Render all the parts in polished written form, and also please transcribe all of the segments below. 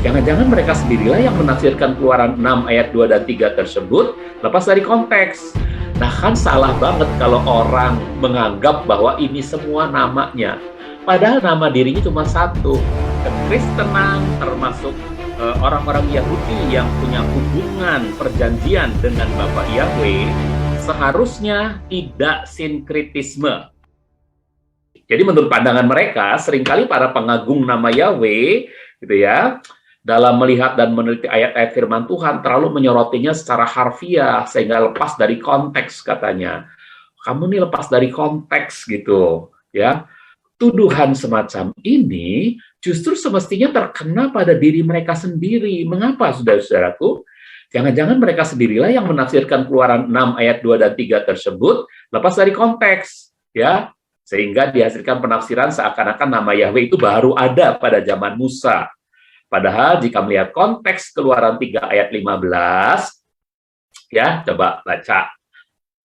Jangan-jangan mereka sendirilah yang menafsirkan Keluaran 6 ayat 2 dan 3 tersebut lepas dari konteks. Nah, kan salah banget kalau orang menganggap bahwa ini semua namanya. Padahal nama dirinya cuma satu. Kekristenan termasuk orang-orang Yahudi yang punya hubungan perjanjian dengan Bapa Yahweh seharusnya tidak sinkritisme. Jadi menurut pandangan mereka, seringkali para pengagung nama Yahweh gitu ya, dalam melihat dan meneliti ayat-ayat firman Tuhan terlalu menyorotinya secara harfiah sehingga lepas dari konteks katanya. Kamu nih lepas dari konteks gitu ya. Tuduhan semacam ini justru semestinya terkena pada diri mereka sendiri. Mengapa, saudara-saudaraku? Jangan-jangan mereka sendirilah yang menafsirkan Keluaran 6 ayat 2 dan 3 tersebut lepas dari konteks, ya. Sehingga dihasilkan penafsiran seakan-akan nama Yahweh itu baru ada pada zaman Musa. Padahal jika melihat konteks Keluaran 3 ayat 15, ya, coba baca.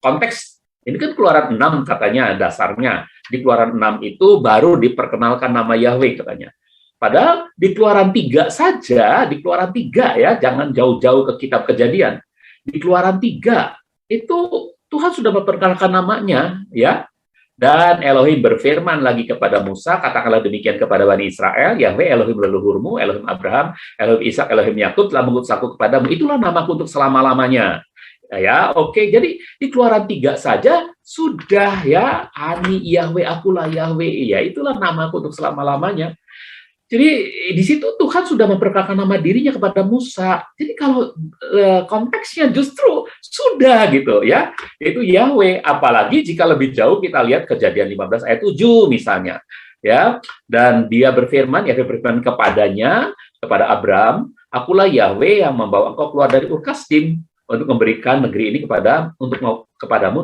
Konteks ini kan Keluaran 6 katanya dasarnya. Di Keluaran 6 itu baru diperkenalkan nama Yahweh katanya. Padahal di Keluaran 3 saja, di Keluaran 3 ya, jangan jauh-jauh ke kitab Kejadian. Di Keluaran 3 itu Tuhan sudah memperkenalkan namanya, ya. Dan Elohim berfirman lagi kepada Musa, katakanlah demikian kepada Bani Israel, Yahweh Elohim leluhurmu, Elohim Abraham, Elohim Ishak, Elohim Yakub telah mengutus aku kepadamu. Itulah namaku untuk selama-lamanya. Ya, oke. Jadi di Keluaran 3 saja sudah ya, Ani Yahweh, akulah Yahweh. Ya, itulah namaku untuk selama-lamanya. Jadi di situ Tuhan sudah memperkenalkan nama dirinya kepada Musa. Jadi kalau konteksnya justru sudah gitu ya, itu Yahweh. Apalagi jika lebih jauh kita lihat Kejadian 15 ayat 7 misalnya, ya. Dan dia berfirman, Yahweh berfirman kepadanya, kepada Abraham, akulah Yahweh yang membawa engkau keluar dari Ur Kasdim untuk memberikan negeri ini kepadamu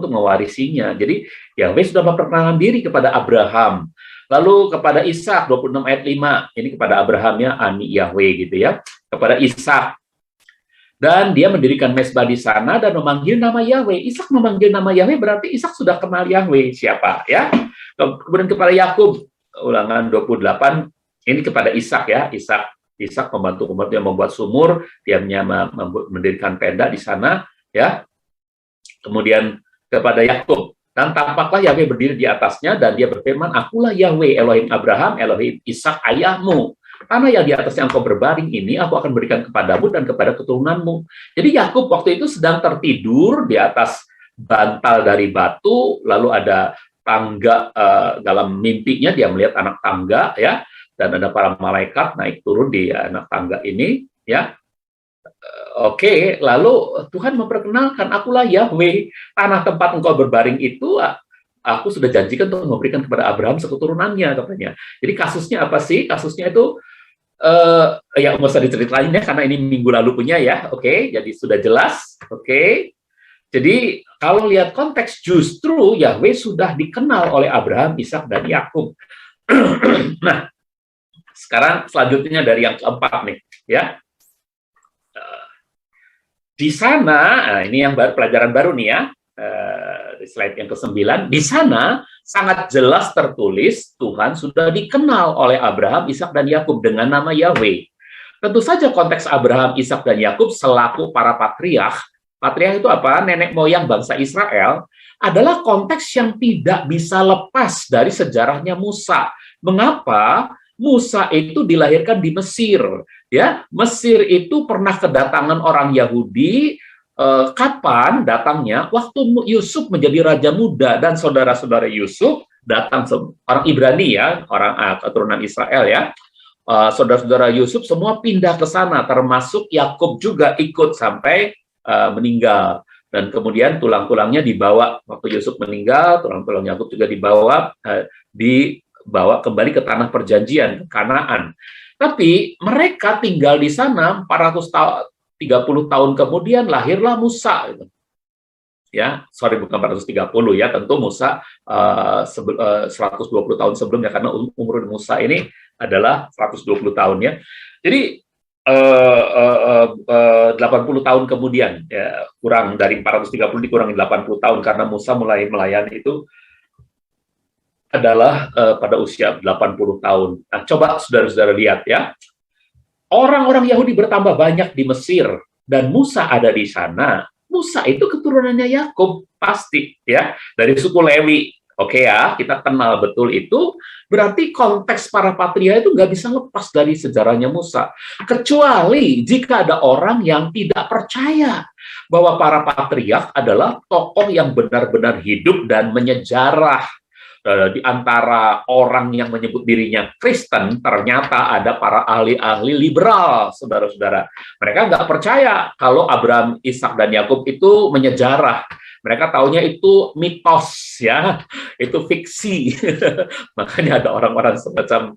untuk mewarisinya. Jadi Yahweh sudah memperkenalkan diri kepada Abraham. Lalu kepada Ishak 26 ayat 5, ini kepada Abrahamnya Ani Yahweh gitu ya, kepada Ishak. Dan dia mendirikan mezbah di sana dan memanggil nama Yahweh. Ishak memanggil nama Yahweh berarti Ishak sudah kenal Yahweh siapa ya. Kemudian kepada Yakub, Ulangan 28, ini kepada Ishak ya, Ishak membantu umatnya membuat sumur, dia mendirikan tenda di sana ya. Kemudian kepada Yakub, dan tampaklah Yahweh berdiri di atasnya, dan dia berfirman, akulah Yahweh, Elohim Abraham, Elohim Ishak ayahmu. Tanah yang di atasnya engkau berbaring ini, aku akan berikan kepadamu dan kepada keturunanmu. Jadi Yakub waktu itu sedang tertidur di atas bantal dari batu, lalu ada tangga, dalam mimpinya dia melihat anak tangga, ya, dan ada para malaikat naik turun di anak tangga ini, ya. Oke, lalu Tuhan memperkenalkan, akulah Yahweh, tanah tempat engkau berbaring itu, aku sudah janjikan untuk memberikan kepada Abraham seketurunannya, katanya. Jadi kasusnya apa sih? Kasusnya itu, ya nggak usah diceritain ya, karena ini minggu lalu punya ya, oke, jadi sudah jelas, oke. Jadi kalau lihat konteks, justru Yahweh sudah dikenal oleh Abraham, Ishak, dan Yakub. Nah, sekarang selanjutnya dari yang keempat nih, ya. Di sana, ini yang pelajaran baru nih ya, di slide yang ke-9, di sana sangat jelas tertulis Tuhan sudah dikenal oleh Abraham, Ishak, dan Yakub dengan nama Yahweh. Tentu saja konteks Abraham, Ishak, dan Yakub selaku para patriark itu apa? Nenek moyang bangsa Israel, adalah konteks yang tidak bisa lepas dari sejarahnya Musa. Mengapa? Musa itu dilahirkan di Mesir, ya. Mesir itu pernah kedatangan orang Yahudi. Kapan datangnya? Waktu Yusuf menjadi raja muda, dan saudara-saudara Yusuf datang, orang Ibrani ya, orang keturunan Israel ya. Saudara-saudara Yusuf semua pindah ke sana, termasuk Yakub juga ikut sampai meninggal. Dan kemudian tulang-tulangnya dibawa waktu Yusuf meninggal, tulang-tulang Yakub juga dibawa kembali ke tanah perjanjian, ke Kanaan. Tapi mereka tinggal di sana 430 tahun kemudian lahirlah Musa. Ya, bukan 430 ya, tentu Musa 120 tahun sebelumnya, karena umur Musa ini adalah 120 tahun ya. Jadi 80 tahun kemudian, ya, kurang dari 430 dikurangi 80 tahun, karena Musa mulai melayani itu adalah pada usia 80 tahun. Nah, coba saudara-saudara lihat ya. orang-orang Yahudi bertambah banyak di Mesir dan Musa ada di sana. Musa itu keturunannya Yakub pasti ya, dari suku Lewi. Oke ya, kita kenal betul itu. Berarti konteks para patria itu nggak bisa lepas dari sejarahnya Musa. Kecuali jika ada orang yang tidak percaya bahwa para patriark adalah tokoh yang benar-benar hidup dan menyejarah. Di antara orang yang menyebut dirinya Kristen, ternyata ada para ahli-ahli liberal, saudara-saudara. Mereka nggak percaya kalau Abraham, Ishak, dan Yakub itu menyejarah. Mereka taunya itu mitos, ya, itu fiksi. Makanya ada orang-orang semacam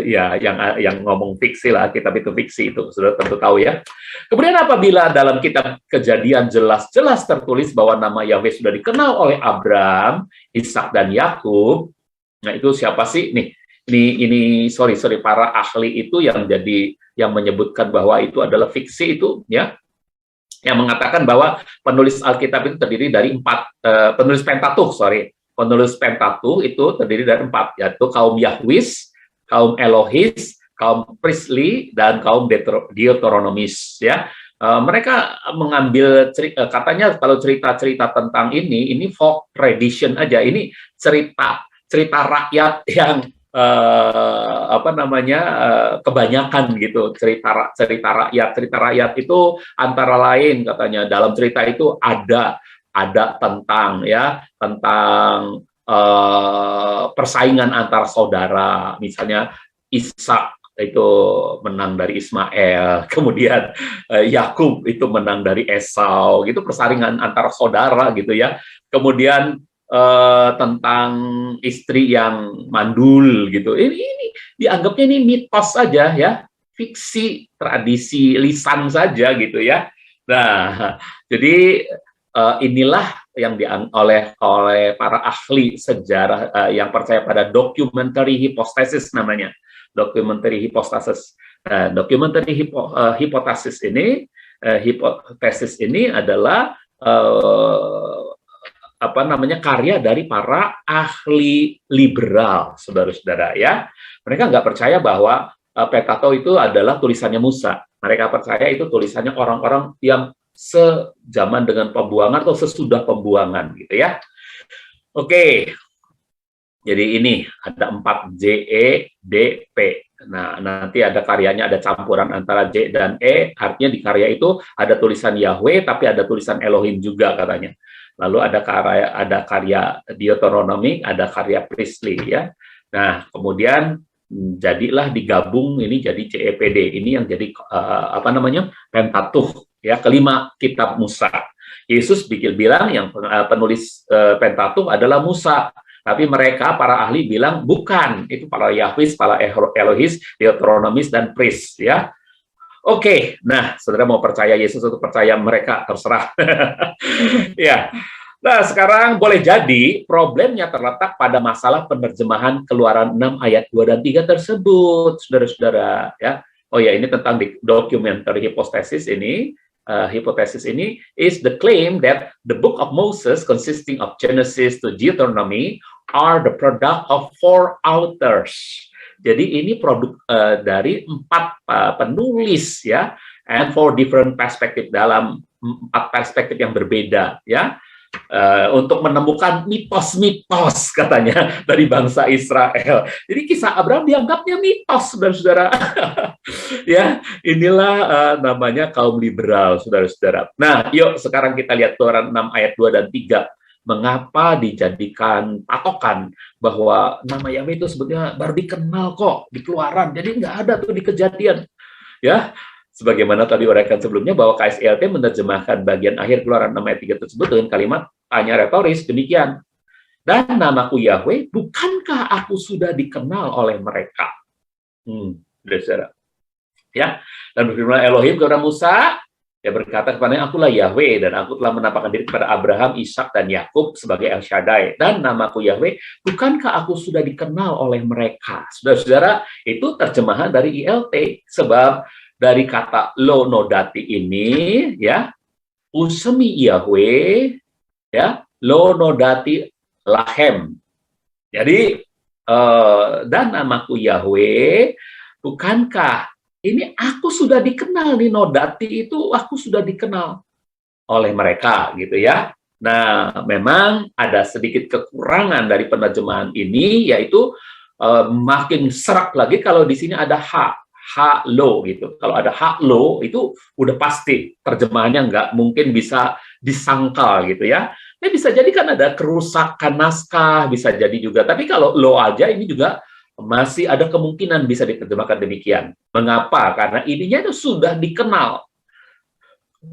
ya yang ngomong fiksi lah, kitab itu fiksi itu, sudah tentu tahu ya. Kemudian apabila dalam kitab Kejadian jelas-jelas tertulis bahwa nama Yahweh sudah dikenal oleh Abraham, Ishak, dan Yakub, nah itu siapa sih nih? Ini sorry para ahli itu yang menyebutkan bahwa itu adalah fiksi itu ya, yang mengatakan bahwa penulis Alkitab itu terdiri dari penulis Pentateuch itu terdiri dari 4, yaitu kaum Yahwis, kaum Elohis, kaum Priestly, dan kaum Deuteronomis ya. Mereka mengambil katanya kalau cerita-cerita tentang ini folk tradition aja, ini cerita rakyat yang kebanyakan gitu, cerita rakyat itu antara lain katanya dalam cerita itu ada tentang persaingan antar saudara, misalnya Ishak itu menang dari Ismail, kemudian Yakub itu menang dari Esau, gitu, persaingan antar saudara gitu ya. Kemudian tentang istri yang mandul gitu. Ini dianggapnya ini mitos saja ya, fiksi, tradisi lisan saja gitu ya. Nah, jadi inilah yang oleh para ahli sejarah yang percaya pada documentary hypothesis namanya. Documentary hypothesis. Documentary hypothesis ini adalah karya dari para ahli liberal, saudara-saudara ya. Mereka nggak percaya bahwa Pentateuch itu adalah tulisannya Musa. Mereka percaya itu tulisannya orang-orang yang sejaman dengan pembuangan atau sesudah pembuangan gitu ya. Oke. Jadi ini ada 4 J, E, D, P. Nah, nanti ada karyanya, ada campuran antara J dan E, artinya di karya itu ada tulisan Yahweh, tapi ada tulisan Elohim juga katanya. Lalu ada karya Deuteronomy, ada karya Priestly ya. Nah, kemudian jadilah digabung ini jadi CEPD. Ini yang jadi Pentateuch ya, kelima kitab Musa. Yesus bilang yang penulis Pentateuch adalah Musa. Tapi mereka, para ahli bilang, bukan. Itu para Yahwis, para Elohis, Deuteronomis, dan Priest. Ya. Oke, nah, saudara mau percaya Yesus atau percaya mereka, terserah. Ya. Nah, sekarang boleh jadi problemnya terletak pada masalah penerjemahan Keluaran 6 ayat 2 dan 3 tersebut, saudara-saudara. Ya. Oh ya, ini tentang documentary hypothesis ini. Hipotesis ini is the claim that the book of Moses consisting of Genesis to Deuteronomy are the product of 4 authors. Jadi ini produk dari 4 penulis ya, and 4 different perspective, dalam 4 perspektif yang berbeda ya. Untuk menemukan mitos-mitos katanya dari bangsa Israel. Jadi kisah Abraham dianggapnya mitos, saudara-saudara. Ya, inilah namanya kaum liberal, saudara-saudara. Nah, yuk sekarang kita lihat Keluaran 6 ayat 2 dan 3. Mengapa dijadikan patokan bahwa nama Yahweh itu sebetulnya baru dikenal kok di Keluaran, jadi nggak ada tuh di Kejadian. Ya, sebagaimana tadi uraikan sebelumnya bahwa KSLT menerjemahkan bagian akhir Keluaran 6 ayat 3 tersebut dengan kalimat tanya retoris demikian. Dan namaku Yahweh, bukankah aku sudah dikenal oleh mereka? Saudara. Ya, dan berfirman Elohim kepada Musa, dia berkata kepadanya, akulah Yahweh, dan aku telah menampakkan diri kepada Abraham, Ishak, dan Yakub sebagai El Shaddai. Dan namaku Yahweh, bukankah aku sudah dikenal oleh mereka? Saudara-saudara, itu terjemahan dari ILT, sebab dari kata lo nodati ini ya, usemi Yahweh ya, lo nodati lahem. Jadi dan namaku Yahweh, bukankah ini aku sudah dikenal nih, Nodati itu aku sudah dikenal oleh mereka gitu ya. Nah, memang ada sedikit kekurangan dari penerjemahan ini, yaitu makin serak lagi kalau di sini ada ha lo gitu. Kalau ada ha lo itu udah pasti terjemahannya nggak mungkin bisa disangkal gitu ya. Ini bisa jadi kan ada kerusakan naskah, bisa jadi juga. Tapi kalau lo aja ini juga masih ada kemungkinan bisa diterjemahkan demikian. Mengapa? Karena ininya itu sudah dikenal.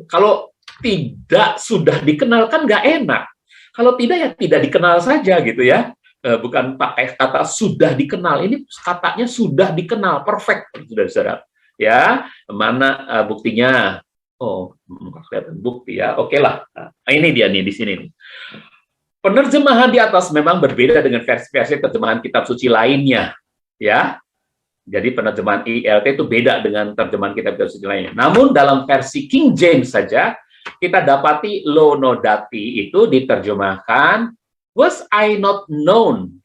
Kalau tidak sudah dikenal kan nggak enak. Kalau tidak ya tidak dikenal saja gitu ya. Bukan pakai kata sudah dikenal. Ini katanya sudah dikenal, perfect, saudara-saudara. Ya, mana buktinya? Oh, kelihatan bukti ya. Oke lah. Nah, ini dia nih di sini nih. Penerjemahan di atas memang berbeda dengan versi-versi terjemahan kitab suci lainnya, ya. Jadi penerjemahan ILT itu beda dengan terjemahan kitab suci lainnya. Namun dalam versi King James saja kita dapati lo nodati itu diterjemahkan was I not known.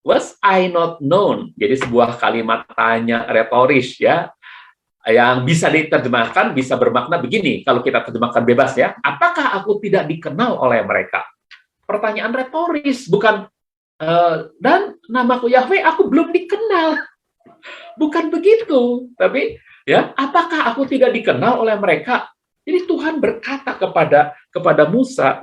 Was I not known. Jadi sebuah kalimat tanya retoris ya, yang bisa diterjemahkan bisa bermakna begini kalau kita terjemahkan bebas ya. Apakah aku tidak dikenal oleh mereka? Pertanyaan retoris, bukan dan namaku Yahweh aku belum dikenal. Bukan begitu, tapi ya, apakah aku tidak dikenal oleh mereka? Jadi Tuhan berkata kepada Musa,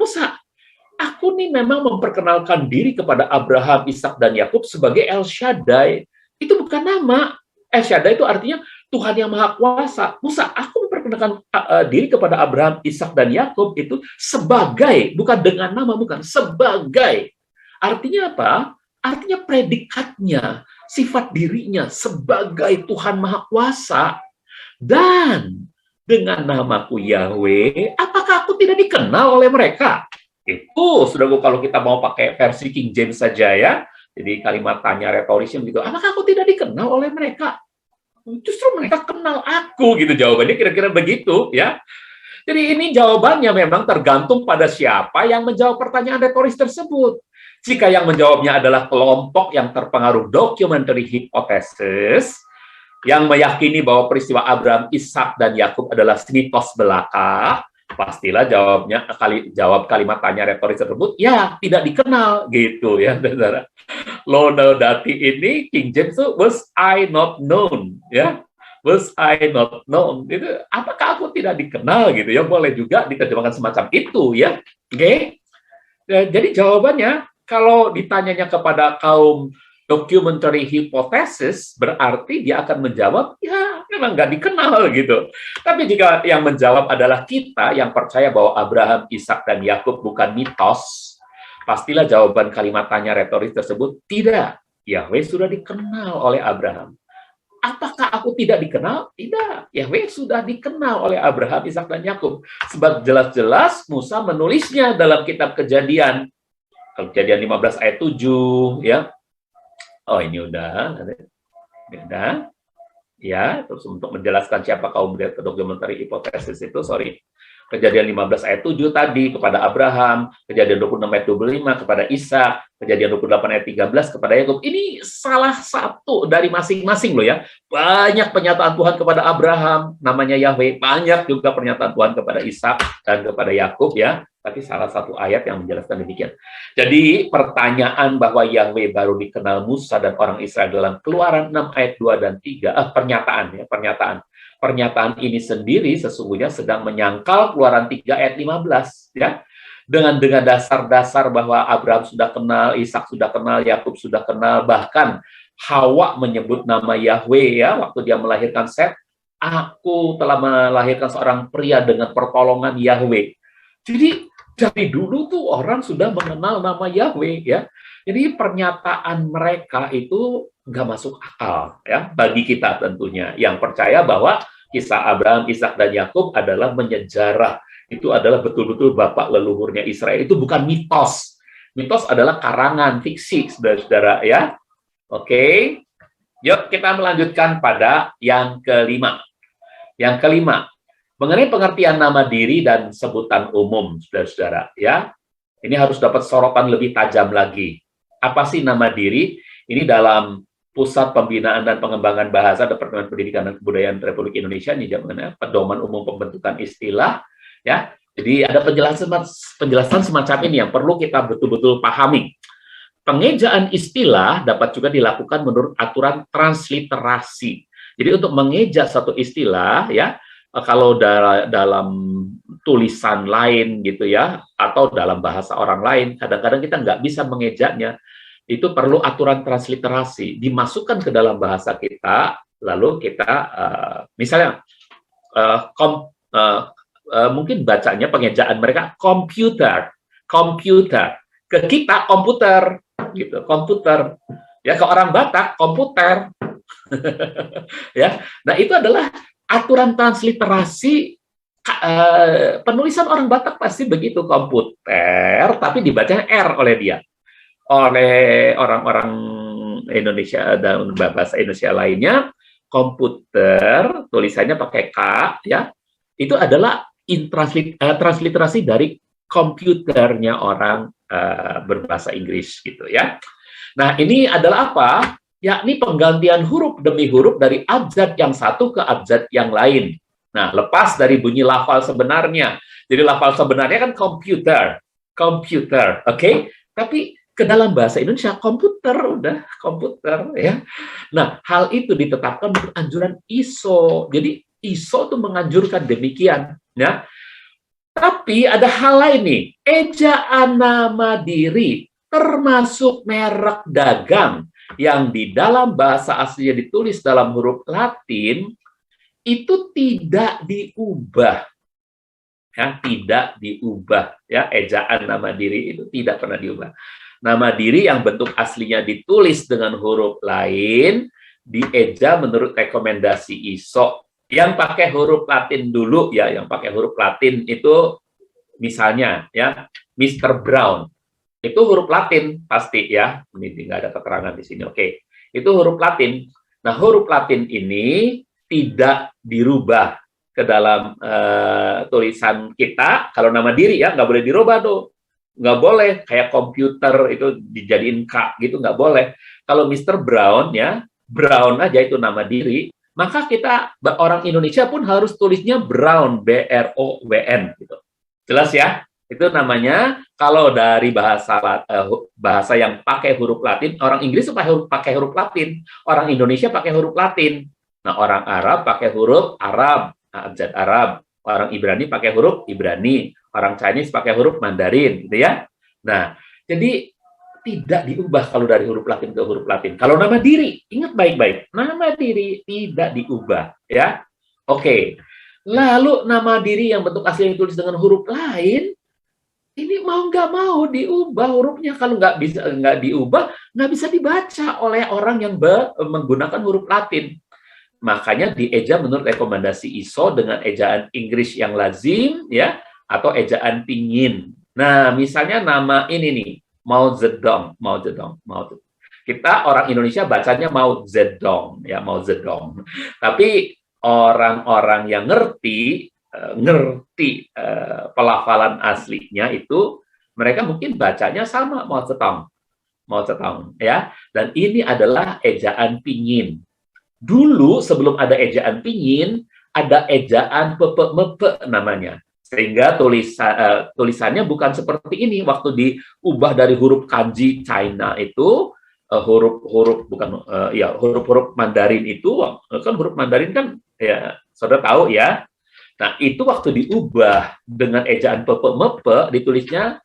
aku nih memang memperkenalkan diri kepada Abraham, Ishak dan Yakub sebagai El Shaddai. Itu bukan nama. El Shaddai itu artinya Tuhan yang Maha Kuasa. Musa, aku memperkenalkan diri kepada Abraham, Ishak dan Yakub itu sebagai, bukan dengan nama, bukan sebagai. Artinya apa? Artinya predikatnya, sifat dirinya sebagai Tuhan Maha Kuasa. Dan dengan namaku Yahweh, apakah aku tidak dikenal oleh mereka? Itu, saudaraku, kalau kita mau pakai versi King James saja ya, jadi kalimat tanya retorisnya begitu, apakah aku tidak dikenal oleh mereka? Justru mereka kenal aku, gitu jawabannya kira-kira begitu ya. Jadi ini jawabannya memang tergantung pada siapa yang menjawab pertanyaan retoris tersebut. Jika yang menjawabnya adalah kelompok yang terpengaruh documentary hypothesis, yang meyakini bahwa peristiwa Abraham, Ishak, dan Yakub adalah mitos belaka, pastilah jawab kalimat tanya retoris tersebut, ya tidak dikenal, gitu ya, saudara. Lo nodati ini, King James itu, was I not known, ya. Was I not known, itu apakah aku tidak dikenal, gitu ya, boleh juga diterjemahkan semacam itu, ya. Oke? Jadi jawabannya, kalau ditanyanya kepada kaum documentary hypothesis, berarti dia akan menjawab, ya memang nggak dikenal gitu. Tapi jika yang menjawab adalah kita yang percaya bahwa Abraham, Ishak, dan Yakub bukan mitos, pastilah jawaban kalimat tanya retoris tersebut, tidak. Yahweh sudah dikenal oleh Abraham. Apakah aku tidak dikenal? Tidak. Yahweh sudah dikenal oleh Abraham, Ishak, dan Yakub. Sebab jelas-jelas Musa menulisnya dalam kitab Kejadian. Kejadian 15 ayat 7 ya. Oh, ini udah. Ya, terus untuk menjelaskan siapa kaum documentary hypothesis itu, sorry. Kejadian 15 ayat 7 tadi kepada Abraham, Kejadian 26 ayat 25 kepada Ishak, Kejadian 28 ayat 13 kepada Yakub. Ini salah satu dari masing-masing loh ya. Banyak pernyataan Tuhan kepada Abraham, namanya Yahweh. Banyak juga pernyataan Tuhan kepada Ishak dan kepada Yakub ya. Tapi salah satu ayat yang menjelaskan demikian. Jadi pertanyaan bahwa Yahweh baru dikenal Musa dan orang Israel dalam Keluaran 6 ayat 2 dan 3, pernyataan. Pernyataan ini sendiri sesungguhnya sedang menyangkal Keluaran 3 ayat 15 ya. Dengan dasar-dasar bahwa Abraham sudah kenal, Ishak sudah kenal, Yakub sudah kenal, bahkan Hawa menyebut nama Yahweh ya waktu dia melahirkan Set, aku telah melahirkan seorang pria dengan pertolongan Yahweh. Jadi dari dulu tuh orang sudah mengenal nama Yahweh ya. Jadi pernyataan mereka itu nggak masuk akal ya bagi kita tentunya yang percaya bahwa kisah Abraham, Ishak, dan Yakub adalah menyejarah. Itu adalah betul-betul bapak leluhurnya Israel. Itu bukan mitos. Mitos adalah karangan fiksi, saudara-saudara ya. Oke. Yuk kita melanjutkan pada yang kelima. Yang kelima, mengenai pengertian nama diri dan sebutan umum, saudara-saudara ya. Ini harus dapat sorotan lebih tajam lagi. Apa sih nama diri? Ini dalam Pusat Pembinaan dan Pengembangan Bahasa Departemen Pendidikan dan Kebudayaan Republik Indonesia ini namanya Pedoman Umum Pembentukan Istilah, ya. Jadi ada penjelasan semacam ini yang perlu kita betul-betul pahami. Pengejaan istilah dapat juga dilakukan menurut aturan transliterasi. Jadi untuk mengeja satu istilah, ya, kalau dalam tulisan lain gitu ya, atau dalam bahasa orang lain, kadang-kadang kita nggak bisa mengejanya. Itu perlu aturan transliterasi, dimasukkan ke dalam bahasa kita, lalu kita misalnya mungkin bacanya pengejaan mereka komputer, ke kita komputer, gitu, komputer. Ya, ke orang Batak komputer. Ya, nah itu adalah aturan transliterasi. Penulisan orang Batak pasti begitu, komputer, tapi dibacanya R oleh dia. Oleh orang-orang Indonesia dan bahasa Indonesia lainnya, komputer tulisannya pakai K, ya, itu adalah transliterasi dari komputernya orang berbahasa Inggris gitu ya. Nah, ini adalah apa? Yakni penggantian huruf demi huruf dari abjad yang satu ke abjad yang lain. Nah, lepas dari bunyi lafal sebenarnya. Jadi lafal sebenarnya kan komputer, oke? Tapi ke dalam bahasa Indonesia komputer, udah komputer ya. Nah, hal itu ditetapkan menurut anjuran ISO. Jadi ISO itu menganjurkan demikian ya. Tapi ada hal lain nih, ejaan nama diri termasuk merek dagang yang di dalam bahasa aslinya ditulis dalam huruf Latin itu tidak diubah. Ya, tidak diubah ya, ejaan nama diri itu tidak pernah diubah. Nama diri yang bentuk aslinya ditulis dengan huruf lain, dieja menurut rekomendasi ISO. Yang pakai huruf Latin dulu, ya, yang pakai huruf Latin itu, misalnya, ya, Mr. Brown. Itu huruf Latin, pasti, ya. Ini nggak ada keterangan di sini, oke. Itu huruf Latin. Nah, huruf Latin ini tidak dirubah ke dalam tulisan kita. Kalau nama diri, ya, nggak boleh dirubah, tuh. Nggak boleh, kayak komputer itu dijadiin K gitu, nggak boleh. Kalau Mr. Brown, ya, Brown aja itu nama diri, maka kita, orang Indonesia pun harus tulisnya Brown, B-R-O-W-N gitu. Jelas ya? Itu namanya, kalau dari bahasa yang pakai huruf Latin, orang Inggris pakai huruf Latin, orang Indonesia pakai huruf Latin. Nah, orang Arab pakai huruf Arab, abjad Arab. Orang Ibrani pakai huruf Ibrani, orang Chinese pakai huruf Mandarin, gitu ya. Nah, jadi tidak diubah kalau dari huruf Latin ke huruf Latin. Kalau nama diri, ingat baik-baik, nama diri tidak diubah, ya. Oke. Lalu nama diri yang bentuk asli ditulis dengan huruf lain, ini mau nggak mau diubah hurufnya. Kalau nggak diubah, nggak bisa dibaca oleh orang yang menggunakan huruf Latin. Makanya dieja menurut rekomendasi ISO dengan ejaan Inggris yang lazim, ya, atau ejaan pingin. Nah, misalnya nama ini nih, Mao Zedong. Kita orang Indonesia bacanya Mao Zedong, ya, Mao Zedong. Tapi orang-orang yang ngerti pelafalan aslinya itu, mereka mungkin bacanya sama, Mao Zedong, ya. Dan ini adalah ejaan pingin. Dulu sebelum ada ejaan pingin, ada ejaan pepe-mepe namanya. Sehingga tulisannya bukan seperti ini. Waktu diubah dari huruf kanji China itu, huruf Mandarin itu, kan huruf Mandarin kan, ya, saudara tahu ya. Nah, itu waktu diubah dengan ejaan pepe-mepe, ditulisnya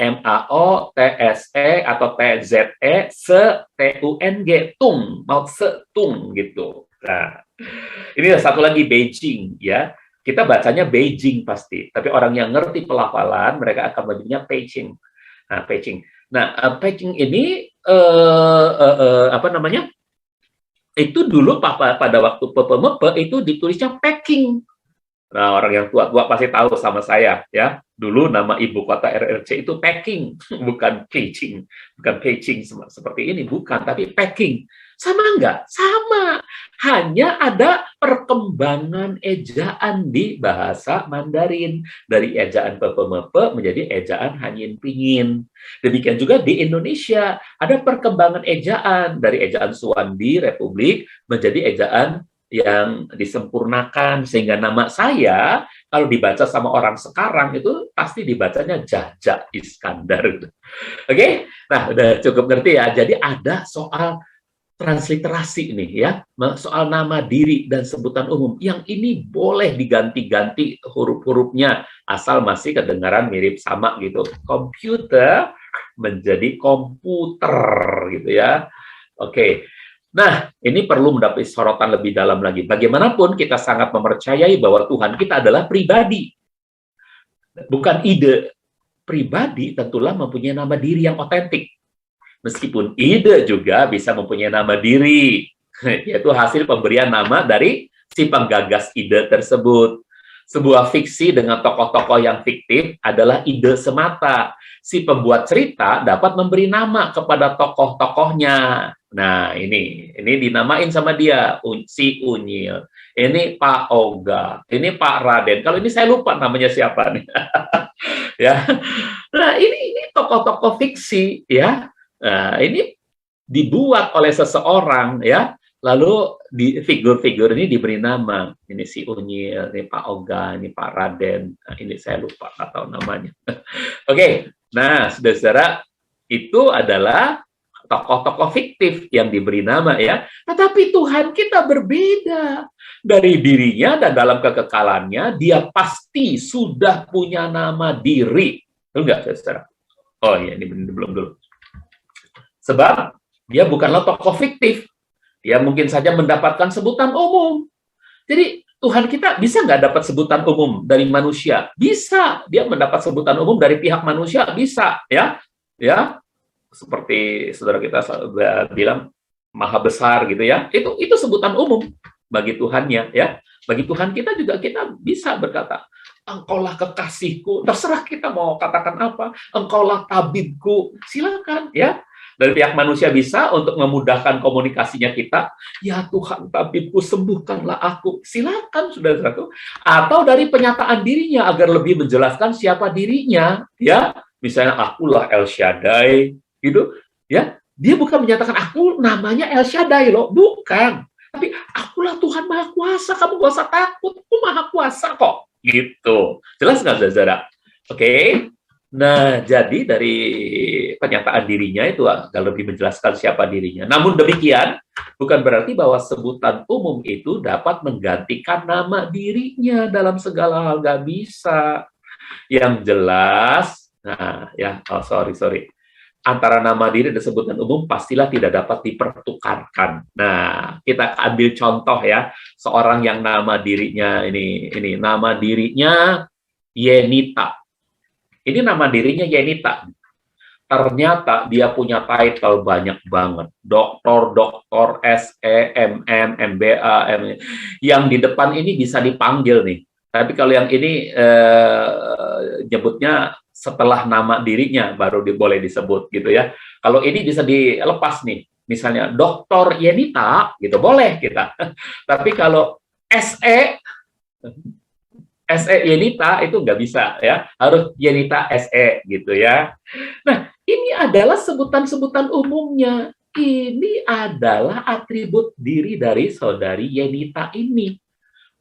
M-A-O-T-S-E atau T-Z-E se-T-U-N-G, tung, Mao Zedong gitu. Nah, ini satu lagi Beijing, ya. Kita bacanya Beijing pasti, tapi orang yang ngerti pelafalan, mereka akan menyebutnya Beijing. Nah, Beijing. Nah, Beijing ini apa namanya? Itu dulu pada waktu pepe-mepe itu ditulisnya Peking. Nah, orang yang tua-tua pasti tahu sama saya, ya. Dulu nama ibu kota RRC itu Peking, bukan Beijing seperti ini, bukan, tapi Peking. Sama nggak? Sama. Hanya ada perkembangan ejaan di bahasa Mandarin. Dari ejaan pepemepe menjadi ejaan hanyin pingin. Demikian juga di Indonesia. Ada perkembangan ejaan dari ejaan Suwandi, Republik, menjadi ejaan yang disempurnakan. Sehingga nama saya, kalau dibaca sama orang sekarang, itu pasti dibacanya Jaja Iskandar. Oke? Nah, udah cukup ngerti ya. Jadi ada soal transliterasi nih ya, soal nama diri dan sebutan umum. Yang ini boleh diganti-ganti huruf-hurufnya, asal masih kedengaran mirip sama gitu. Komputer menjadi komputer gitu ya. Oke. Nah, ini perlu mendapat sorotan lebih dalam lagi. Bagaimanapun kita sangat mempercayai bahwa Tuhan kita adalah pribadi, bukan ide. Pribadi tentulah mempunyai nama diri yang otentik. Meskipun ide juga bisa mempunyai nama diri, yaitu hasil pemberian nama dari si penggagas ide tersebut. Sebuah fiksi dengan tokoh-tokoh yang fiktif adalah ide semata. Si pembuat cerita dapat memberi nama kepada tokoh-tokohnya. Nah, ini dinamain sama dia, si Unyil. Ini Pak Oga, ini Pak Raden. Kalau ini saya lupa namanya siapa nih. Ya. Nah, ini tokoh-tokoh fiksi ya. Nah, ini dibuat oleh seseorang ya, lalu di figur-figur ini diberi nama. Ini si Unyil, ini Pak Oga, ini Pak Raden. Nah, ini saya lupa atau namanya. Oke, nah saudara, itu adalah tokoh-tokoh fiktif yang diberi nama ya. Tetapi Tuhan kita berbeda. Dari dirinya dan dalam kekekalannya, dia pasti sudah punya nama diri. Betul nggak, saudara? Oh iya, ini belum dulu. Sebab dia bukanlah tokoh fiktif. Dia mungkin saja mendapatkan sebutan umum. Jadi Tuhan kita bisa nggak dapat sebutan umum dari manusia? Bisa. Dia mendapat sebutan umum dari pihak manusia? Bisa. Ya, seperti saudara kita bilang, maha besar gitu ya. Itu sebutan umum bagi Tuhannya ya. Bagi Tuhan kita juga kita bisa berkata, Engkaulah kekasihku. Terserah kita mau katakan apa. Engkaulah tabibku. Silakan ya. Dari pihak manusia bisa untuk memudahkan komunikasinya kita, ya Tuhan tabibku sembuhkanlah aku. Silakan saudara-saudaraku. Atau dari penyataan dirinya agar lebih menjelaskan siapa dirinya, ya. Misalnya akulah El Shaddai, gitu, ya. Dia bukan menyatakan aku namanya El Shaddai loh, bukan. Tapi akulah Tuhan Maha Kuasa, kamu gak usah takut, aku Maha Kuasa kok. Gitu. Jelas nggak saudara? Oke. Nah, jadi dari pernyataan dirinya itu agak lebih menjelaskan siapa dirinya. Namun demikian, bukan berarti bahwa sebutan umum itu dapat menggantikan nama dirinya dalam segala hal. Nggak bisa. Yang jelas, nah ya, sorry. Antara nama diri dan sebutan umum pastilah tidak dapat dipertukarkan. Nah, kita ambil contoh ya, seorang yang nama dirinya ini nama dirinya Yenita. Ini nama dirinya Yenita. Ternyata dia punya title banyak banget. Doktor, SE, MN, MBA, yang di depan ini bisa dipanggil nih. Tapi kalau yang ini nyebutnya setelah nama dirinya baru boleh disebut gitu ya. Kalau ini bisa dilepas nih. Misalnya Doktor Yenita gitu boleh kita. Tapi kalau SE Yenita itu nggak bisa ya, harus Yenita SE gitu ya. Nah, ini adalah sebutan-sebutan umumnya. Ini adalah atribut diri dari saudari Yenita ini.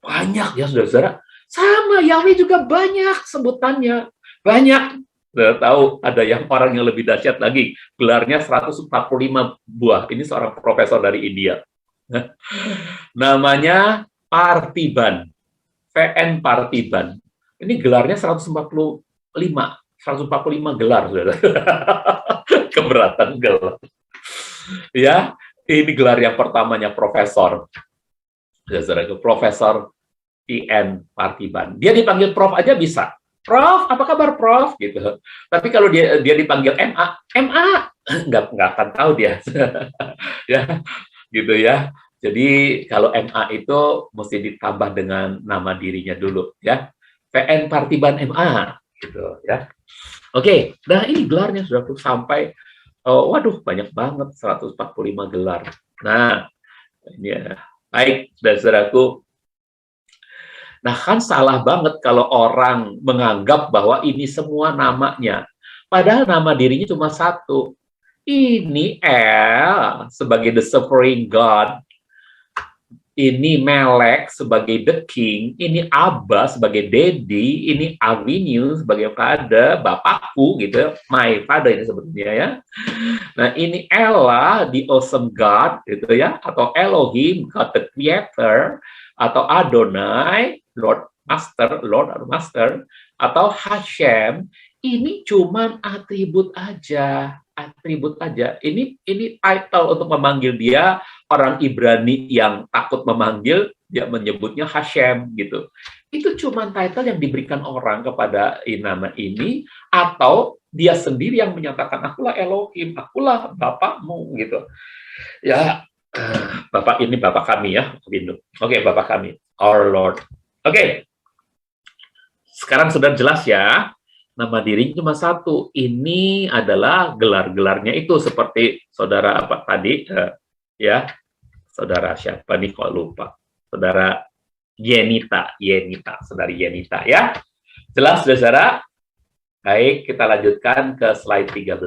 Banyak ya saudara-saudara. Sama Yahweh juga banyak sebutannya. Banyak. Sudah tahu ada yang orang yang lebih dahsyat lagi. Gelarnya 145 buah. Ini seorang profesor dari India. Namanya Parthiban. VN Parthiban. Ini gelarnya 145 gelar, saudara. Keberatan gelar. Ya, ini gelar yang pertamanya profesor. Saudara, Profesor VN Parthiban. Dia dipanggil Prof aja bisa. Prof, apa kabar Prof? Gitu. Tapi kalau dia dipanggil MA nggak akan tahu dia. Ya, gitu ya. Jadi kalau MA itu mesti ditambah dengan nama dirinya dulu ya. VN Parthiban MA gitu ya. Oke, nah ini gelarnya sudah sampai waduh banyak banget 145 gelar. Nah, ini ya. Baik, saudaraku. Nah, kan salah banget kalau orang menganggap bahwa ini semua namanya. Padahal nama dirinya cuma satu. Ini El sebagai the suffering God, ini Melek sebagai the king, ini Abba sebagai daddy, ini Avinu sebagai father, bapakku gitu, my father ini sebetulnya ya. Nah, ini Ella, the awesome God gitu ya, atau Elohim, God the creator, atau Adonai, Lord atau Master, atau Hashem, ini cuman atribut aja, atribut aja. Ini title untuk memanggil dia. Orang Ibrani yang takut memanggil, dia menyebutnya Hashem gitu. Itu cuma title yang diberikan orang kepada nama ini, atau dia sendiri yang menyatakan akulah Elohim, akulah bapakmu gitu. Ya, Bapak ini Bapak kami ya, Oke, Bapak kami, our Lord. Oke. Sekarang sudah jelas ya. Nama dirinya cuma satu. Ini adalah gelar-gelarnya itu seperti saudara apa tadi ya. Saudara siapa nih kok lupa? Saudara Yenita, saudari Yenita ya. Jelas saudara? Baik, kita lanjutkan ke slide 13.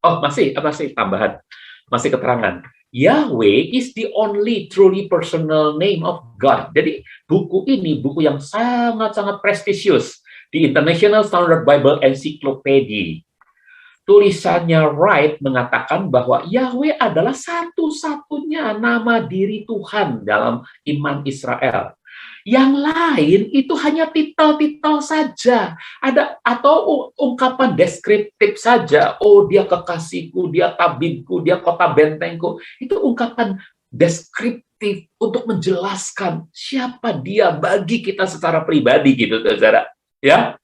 Oh, masih tambahan. Masih keterangan. Yahweh is the only truly personal name of God. Jadi, buku ini buku yang sangat-sangat prestisius di International Standard Bible Encyclopedia. Tulisannya Wright mengatakan bahwa Yahweh adalah satu-satunya nama diri Tuhan dalam iman Israel. Yang lain itu hanya titel-titel saja, ada atau ungkapan deskriptif saja. Oh, dia kekasihku, dia tabibku, dia kota bentengku. Itu ungkapan deskriptif untuk menjelaskan siapa dia bagi kita secara pribadi gitu, saudara. Ya.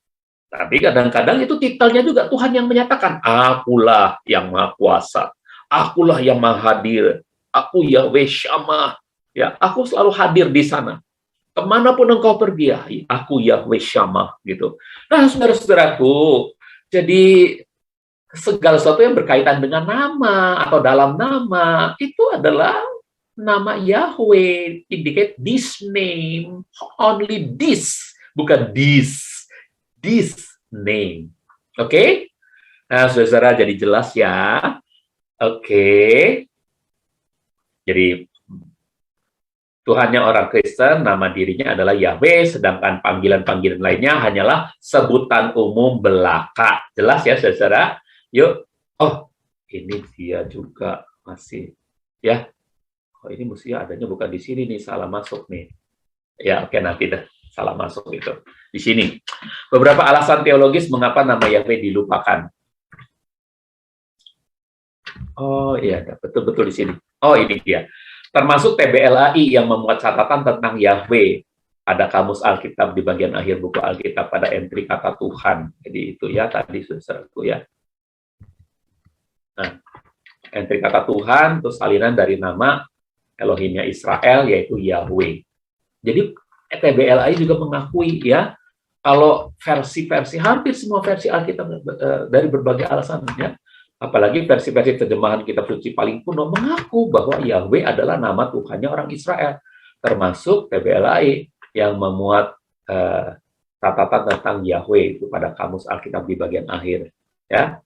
Tapi kadang-kadang itu titelnya juga Tuhan yang menyatakan, akulah yang maha kuasa, akulah yang maha hadir, aku Yahweh Shammah, ya, aku selalu hadir di sana. Kemanapun engkau pergi, aku Yahweh Shammah, gitu. Nah, saudara-saudaraku, jadi segala sesuatu yang berkaitan dengan nama atau dalam nama, itu adalah nama Yahweh, indicate this name, only this, bukan this name. Oke? Nah, saudara, jadi jelas ya. Oke. Jadi, Tuhannya orang Kristen, nama dirinya adalah Yahweh, sedangkan panggilan-panggilan lainnya hanyalah sebutan umum belaka. Jelas ya, saudara? Yuk. Oh, ini dia juga masih. Ya. Oh, ini mesti adanya bukan di sini nih, salah masuk nih. Ya, oke, nanti dah. Salah masuk itu. Di sini. Beberapa alasan teologis mengapa nama Yahweh dilupakan. Oh iya, betul-betul di sini. Oh, ini dia. Termasuk TBLAI yang memuat catatan tentang Yahweh. Ada kamus Alkitab di bagian akhir buku Alkitab pada entry kata Tuhan. Jadi itu ya tadi saudaraku ya. Nah, entry kata Tuhan terus salinan dari nama Elohimnya Israel yaitu Yahweh. Jadi TBLAI juga mengakui ya kalau versi-versi hampir semua versi Alkitab dari berbagai alasan ya, apalagi versi-versi terjemahan kitab suci paling kuno mengaku bahwa Yahweh adalah nama Tuhannya orang Israel, termasuk TBLAI yang memuat catatan tentang Yahweh itu pada kamus Alkitab di bagian akhir ya.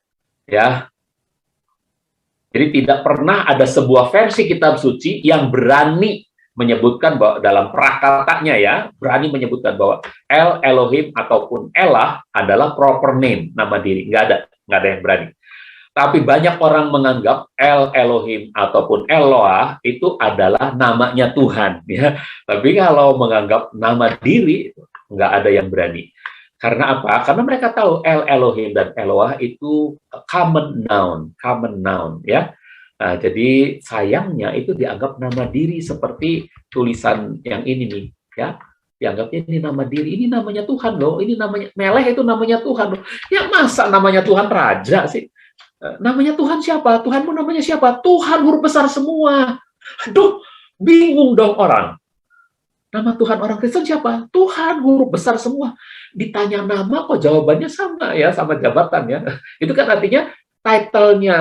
Jadi tidak pernah ada sebuah versi kitab suci yang berani menyebutkan bahwa dalam prakatanya ya, berani menyebutkan bahwa El, Elohim, ataupun Elah adalah proper name, nama diri. Nggak ada yang berani. Tapi banyak orang menganggap El, Elohim, ataupun Eloah itu adalah namanya Tuhan. Ya. Tapi kalau menganggap nama diri, nggak ada yang berani. Karena apa? Karena mereka tahu El, Elohim, dan Eloah itu common noun, ya. Nah, jadi sayangnya itu dianggap nama diri seperti tulisan yang ini nih, ya. Dianggapnya ini nama diri, ini namanya Tuhan loh, ini namanya Meleh itu namanya Tuhan loh. Ya masa namanya Tuhan Raja sih? Namanya Tuhan siapa? Tuhanmu namanya siapa? Tuhan huruf besar semua. Aduh, bingung dong orang. Nama Tuhan orang Kristen siapa? Tuhan huruf besar semua. Ditanya nama kok jawabannya sama ya, sama jabatan ya. Itu kan artinya title-nya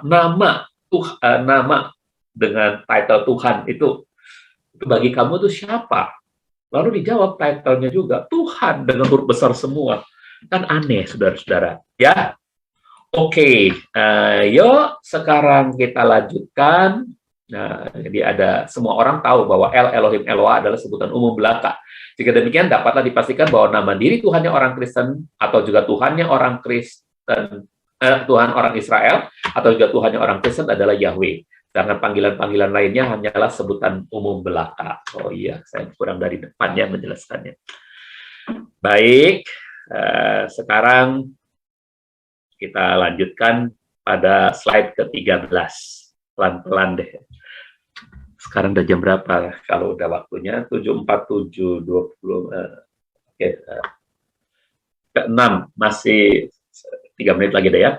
nama dengan title Tuhan itu bagi kamu itu siapa? Lalu dijawab title-nya juga Tuhan dengan huruf besar semua. Kan aneh, saudara-saudara. Ya, oke. Yuk sekarang kita lanjutkan. Nah, jadi semua orang tahu bahwa El, Elohim, Eloah adalah sebutan umum belaka. Jika demikian, dapatlah dipastikan bahwa nama diri Tuhannya orang Kristen atau juga Tuhannya orang Kristen, Tuhan orang Israel atau juga Tuhannya orang Kristen adalah Yahweh. Sedangkan panggilan-panggilan lainnya hanyalah sebutan umum belaka. Oh iya, saya kurang dari depannya menjelaskannya. Baik, sekarang kita lanjutkan pada slide ke-13. Pelan-pelan deh. Sekarang udah jam berapa? Kalau udah waktunya 7.47.20. Oke. Ke-6 masih 3 menit lagi deh ya.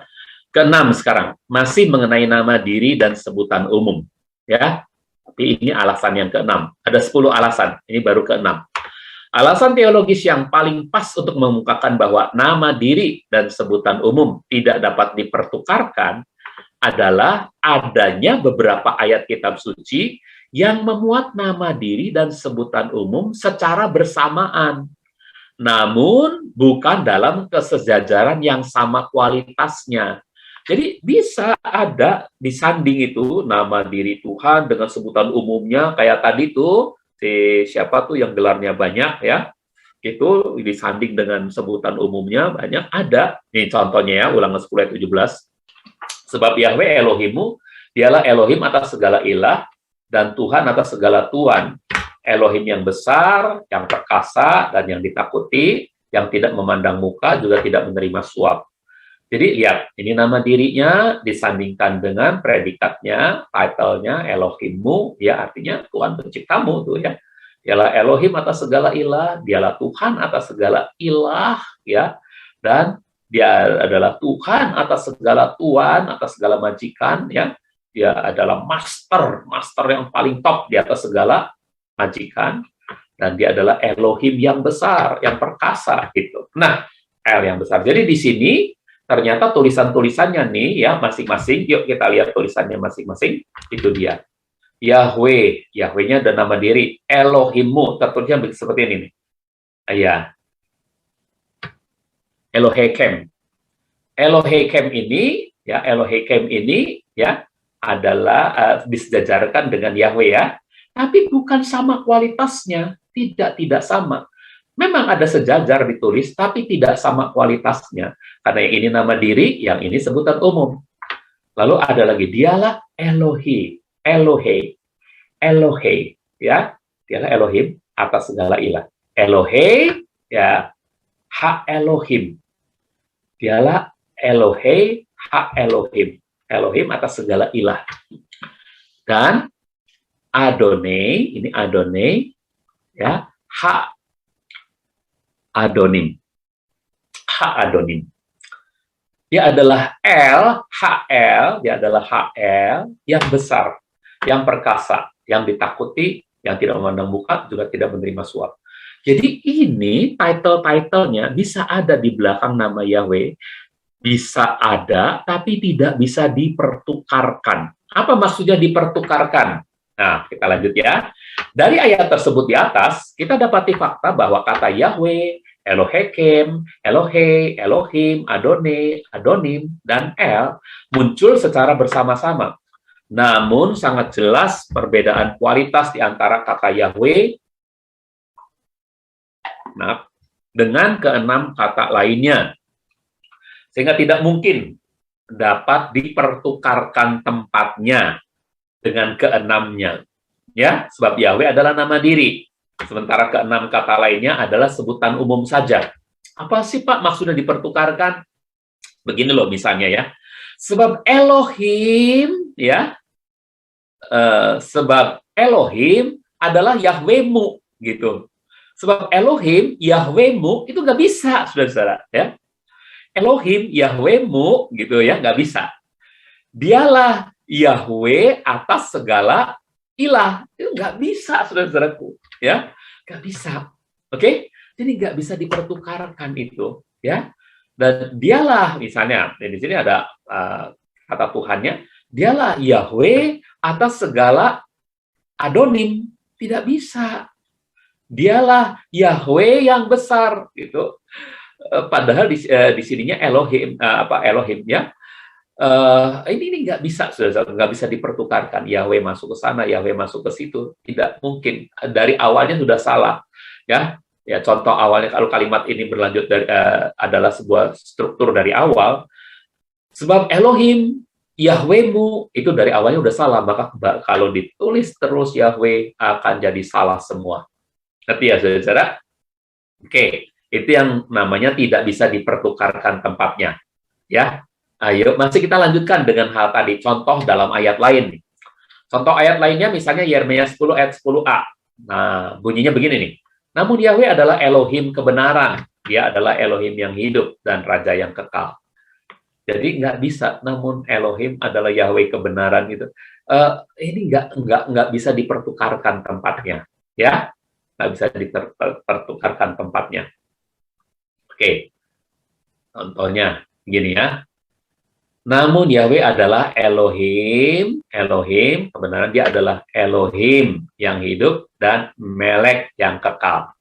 Ke-6 sekarang masih mengenai nama diri dan sebutan umum, ya. Tapi ini alasan yang ke-6. Ada 10 alasan. Ini baru ke-6. Alasan teologis yang paling pas untuk mengungkapkan bahwa nama diri dan sebutan umum tidak dapat dipertukarkan adalah adanya beberapa ayat kitab suci yang memuat nama diri dan sebutan umum secara bersamaan, namun bukan dalam kesejajaran yang sama kualitasnya. Jadi bisa ada disanding itu nama diri Tuhan dengan sebutan umumnya, kayak tadi tuh siapa tuh yang gelarnya banyak ya, itu disanding dengan sebutan umumnya banyak, ada. Nih contohnya ya, Ulangan 10 ayat 17. Sebab Yahweh Elohimmu, dialah Elohim atas segala ilah, dan Tuhan atas segala Tuhan. Elohim yang besar, yang perkasa, dan yang ditakuti, yang tidak memandang muka, juga tidak menerima suap. Jadi lihat, ini nama dirinya disandingkan dengan predikatnya, title-nya Elohimmu, ya artinya Tuhan penciptamu tuh ya. Dialah Elohim atas segala ilah, dialah Tuhan atas segala ilah, ya, dan dia adalah Tuhan atas segala tuan, atas segala majikan, ya. Dia adalah master yang paling top di atas segala majikan, dan dia adalah Elohim yang besar, yang perkasa gitu. Nah, El yang besar. Jadi di sini ternyata tulisan-tulisannya nih ya masing-masing. Yuk kita lihat tulisannya masing-masing. Itu dia. Yahweh, Yahwehnya ada nama diri. Elohimmu, tertulisnya seperti ini nih. Ya. Elohim. Elohim ini ya, Elohim ini ya adalah disejajarkan dengan Yahweh ya. Tapi bukan sama kualitasnya, tidak sama. Memang ada sejajar ditulis, tapi tidak sama kualitasnya. Karena yang ini nama diri, yang ini sebutan umum. Lalu ada lagi, dialah Elohi, Elohe, ya, dialah Elohim atas segala ilah. Elohe, ya, Ha Elohim, dialah Elohe, Ha Elohim, Elohim atas segala ilah. Dan Adonai, ini Adonai, ya, Ha Adonim. Ha Adonim. Dia adalah El, HL, dia adalah HL yang besar, yang perkasa, yang ditakuti, yang tidak memandang muka, juga tidak menerima suap. Jadi ini title-titlenya bisa ada di belakang nama Yahweh, bisa ada, tapi tidak bisa dipertukarkan. Apa maksudnya dipertukarkan? Nah, kita lanjut ya. Dari ayat tersebut di atas, kita dapati fakta bahwa kata Yahweh, Elohim, Elohe, Elohim, Adonai, Adonim, dan El muncul secara bersama-sama. Namun sangat jelas perbedaan kualitas di antara kata Yahweh dengan keenam kata lainnya. Sehingga tidak mungkin dapat dipertukarkan tempatnya dengan keenamnya. Ya, sebab Yahweh adalah nama diri. Sementara keenam kata lainnya adalah sebutan umum saja. Apa sih Pak maksudnya dipertukarkan? Begini loh misalnya ya. Sebab Elohim ya, sebab Elohim adalah Yahwehmu gitu. Sebab Elohim, Yahwehmu itu nggak bisa, saudara-saudara ya. Elohim, Yahwehmu gitu ya, nggak bisa. Dialah Yahweh atas segala ilah. Itu nggak bisa, saudara-saudaraku. Ya, nggak bisa. Oke? Jadi nggak bisa dipertukarkan itu. Ya. Dan dialah, misalnya, di sini ada kata Tuhannya, dialah Yahweh atas segala adonim. Tidak bisa. Dialah Yahweh yang besar, gitu. Padahal di sininya Elohim, Elohim ya. Ini nggak bisa, nggak bisa dipertukarkan. Yahweh masuk ke sana, Yahweh masuk ke situ, tidak mungkin. Dari awalnya sudah salah, ya. Ya, contoh awalnya kalau kalimat ini berlanjut dari adalah sebuah struktur dari awal, sebab Elohim, Yahwehmu itu dari awalnya udah salah, maka kalau ditulis terus Yahweh akan jadi salah semua. Ngerti ya, saudara? Oke, itu yang namanya tidak bisa dipertukarkan tempatnya. Ya, ayo, masih kita lanjutkan dengan hal tadi, contoh dalam ayat lain. Contoh ayat lainnya misalnya Yeremia 10 ayat 10a. Nah, bunyinya begini nih. Namun Yahweh adalah Elohim kebenaran. Dia adalah Elohim yang hidup dan Raja yang kekal. Jadi nggak bisa, namun Elohim adalah Yahweh kebenaran gitu. Ini nggak bisa dipertukarkan tempatnya. Ya, nggak bisa dipertukarkan tempatnya. Oke, contohnya gini ya. Namun Yahweh adalah Elohim, kebenaran dia adalah Elohim yang hidup dan Melek yang kekal.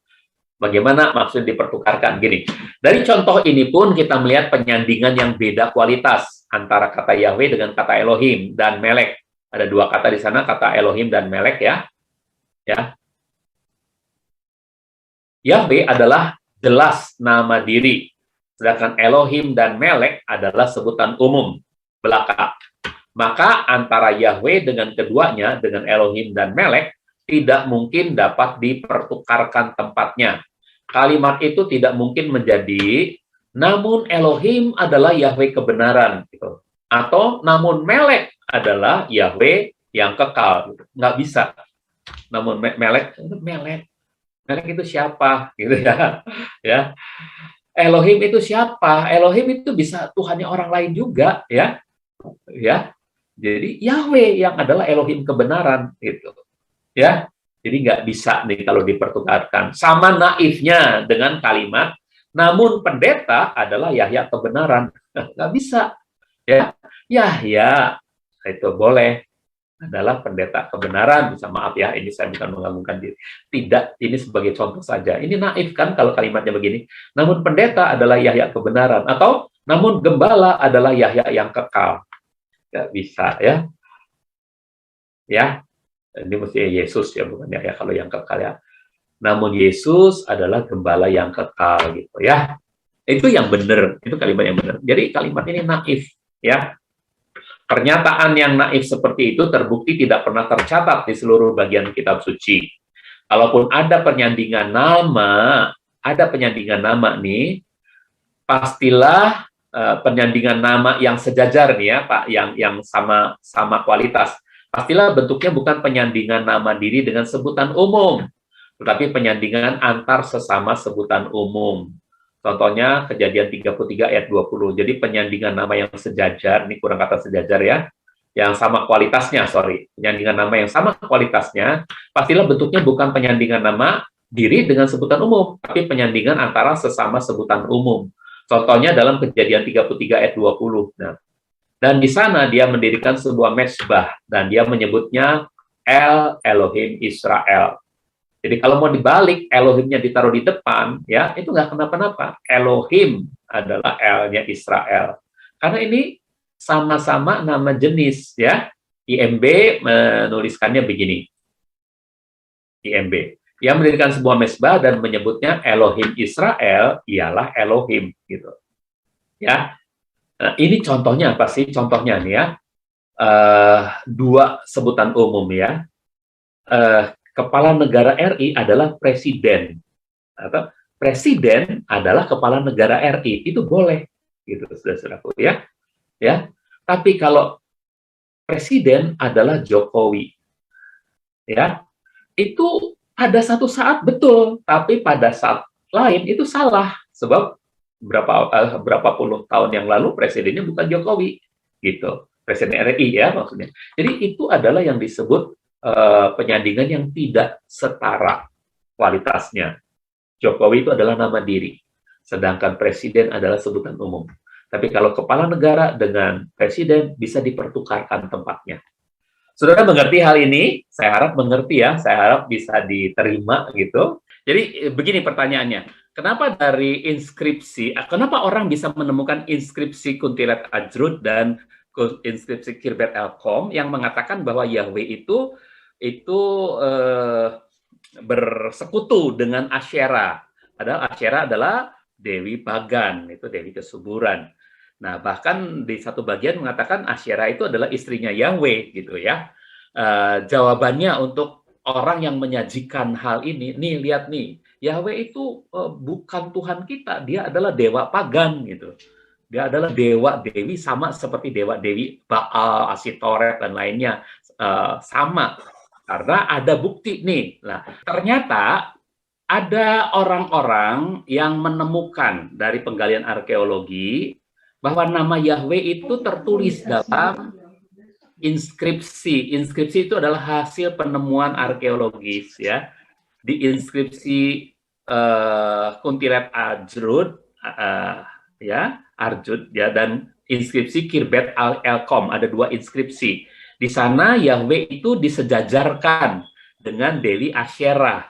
Bagaimana maksud dipertukarkan? Gini, dari contoh ini pun kita melihat penyandingan yang beda kualitas antara kata Yahweh dengan kata Elohim dan Melek. Ada dua kata di sana, kata Elohim dan Melek ya. Ya. Yahweh adalah jelas nama diri. Sedangkan Elohim dan Melek adalah sebutan umum belaka. Maka antara Yahweh dengan keduanya, dengan Elohim dan Melek, tidak mungkin dapat dipertukarkan tempatnya. Kalimat itu tidak mungkin menjadi, namun Elohim adalah Yahweh kebenaran. Gitu. Atau namun Melek adalah Yahweh yang kekal. Gitu. Nggak bisa. Namun Melek itu siapa? Gitu ya. Ya. Elohim itu siapa? Elohim itu bisa Tuhannya orang lain juga, ya. Ya. Jadi Yahweh yang adalah Elohim kebenaran gitu. Ya. Jadi nggak bisa nih kalau dipertukarkan. Sama naifnya dengan kalimat namun pendeta adalah Yahya kebenaran. Nggak bisa. Ya. Yahya itu boleh adalah pendeta kebenaran, bisa maaf ya, ini saya bukan menggabungkan diri. Tidak, ini sebagai contoh saja. Ini naif kan kalau kalimatnya begini. Namun pendeta adalah Yahya kebenaran. Atau, namun gembala adalah Yahya yang kekal. Tidak bisa ya. Ya, ini mesti Yesus ya, bukan Yahya kalau yang kekal ya. Namun Yesus adalah gembala yang kekal gitu ya. Itu yang benar, itu kalimat yang benar. Jadi kalimat ini naif ya. Pernyataan yang naif seperti itu terbukti tidak pernah tercatat di seluruh bagian kitab suci. Kalaupun ada penyandingan nama nih, pastilah penyandingan nama yang sejajar nih ya, Pak, yang sama kualitas. Pastilah bentuknya bukan penyandingan nama diri dengan sebutan umum, tetapi penyandingan antar sesama sebutan umum. Contohnya Kejadian 33 ayat 20. Jadi penyandingan nama yang sejajar, ini kurang kata sejajar ya, yang sama kualitasnya, penyandingan nama yang sama kualitasnya, pastilah bentuknya bukan penyandingan nama diri dengan sebutan umum, tapi penyandingan antara sesama sebutan umum. Contohnya dalam Kejadian 33 ayat 20. Nah, dan di sana dia mendirikan sebuah mezbah, dan dia menyebutnya El Elohim Israel. Jadi kalau mau dibalik, Elohimnya ditaruh di depan, ya itu nggak kenapa-napa. Elohim adalah L-nya Israel. Karena ini sama-sama nama jenis, ya. IMB menuliskannya begini. IMB. Yang mendirikan sebuah mezbah dan menyebutnya Elohim Israel, ialah Elohim, gitu. Ya. Nah, ini contohnya apa sih? Contohnya nih ya. Dua sebutan umum ya. Kepala negara RI adalah presiden, atau presiden adalah kepala negara RI, itu boleh, gitu, saudara-saudaraku ya. Ya, tapi kalau presiden adalah Jokowi, ya, itu pada satu saat betul, tapi pada saat lain itu salah, sebab berapa puluh tahun yang lalu presidennya bukan Jokowi, gitu, presiden RI ya maksudnya. Jadi itu adalah yang disebut penyandingan yang tidak setara kualitasnya. Jokowi itu adalah nama diri, sedangkan presiden adalah sebutan umum. Tapi kalau kepala negara dengan presiden bisa dipertukarkan tempatnya. Saudara mengerti hal ini? Saya harap mengerti ya, saya harap bisa diterima gitu. Jadi begini pertanyaannya, kenapa dari inskripsi, kenapa orang bisa menemukan inskripsi Kuntilanak Ajrud dan inskripsi Khirbet el-Qom yang mengatakan bahwa Yahweh itu bersekutu dengan Asyera. Padahal Asyera adalah dewi pagan, itu dewi kesuburan. Nah, bahkan di satu bagian mengatakan Asyera itu adalah istrinya Yahweh gitu ya. Jawabannya untuk orang yang menyajikan hal ini, nih lihat nih, Yahweh itu bukan Tuhan kita, dia adalah dewa pagan gitu. Dia adalah dewa dewi sama seperti dewa dewi Baal, Asitoret dan lainnya, sama karena ada bukti nih. Nah, ternyata ada orang-orang yang menemukan dari penggalian arkeologi bahwa nama Yahweh itu tertulis dalam inskripsi. Inskripsi itu adalah hasil penemuan arkeologis ya. Di inskripsi Kuntilanak Ajrud ya, Arjud ya, dan inskripsi Khirbet el-Qom, ada dua inskripsi. Di sana Yahweh itu disejajarkan dengan Dewi Asyerah.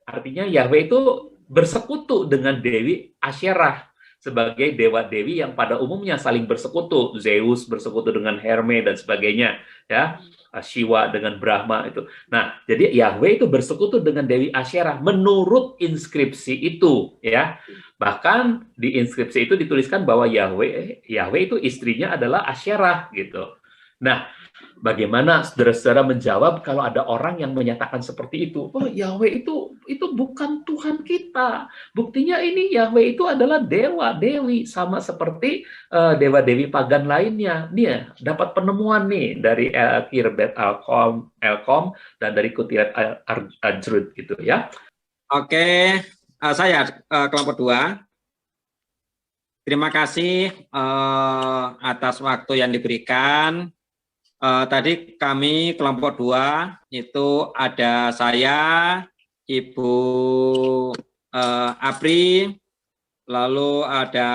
Artinya Yahweh itu bersekutu dengan Dewi Asyerah sebagai dewa-dewi yang pada umumnya saling bersekutu. Zeus bersekutu dengan Herme dan sebagainya, ya. Shiva dengan Brahma itu. Nah, jadi Yahweh itu bersekutu dengan Dewi Asyerah menurut inskripsi itu, ya. Bahkan di inskripsi itu dituliskan bahwa Yahweh itu istrinya adalah Asyerah gitu. Nah, bagaimana saudara-saudara menjawab kalau ada orang yang menyatakan seperti itu? Oh, Yahweh itu bukan Tuhan kita. Buktinya ini Yahweh itu adalah dewa, dewi sama seperti dewa-dewi pagan lainnya. Dia dapat penemuan nih dari Khirbet el-Qom dan dari Kuntilanak Ajrud gitu ya. Oke, saya kelompok 2. Terima kasih atas waktu yang diberikan. Tadi kami kelompok 2 itu ada saya, Ibu Apri, lalu ada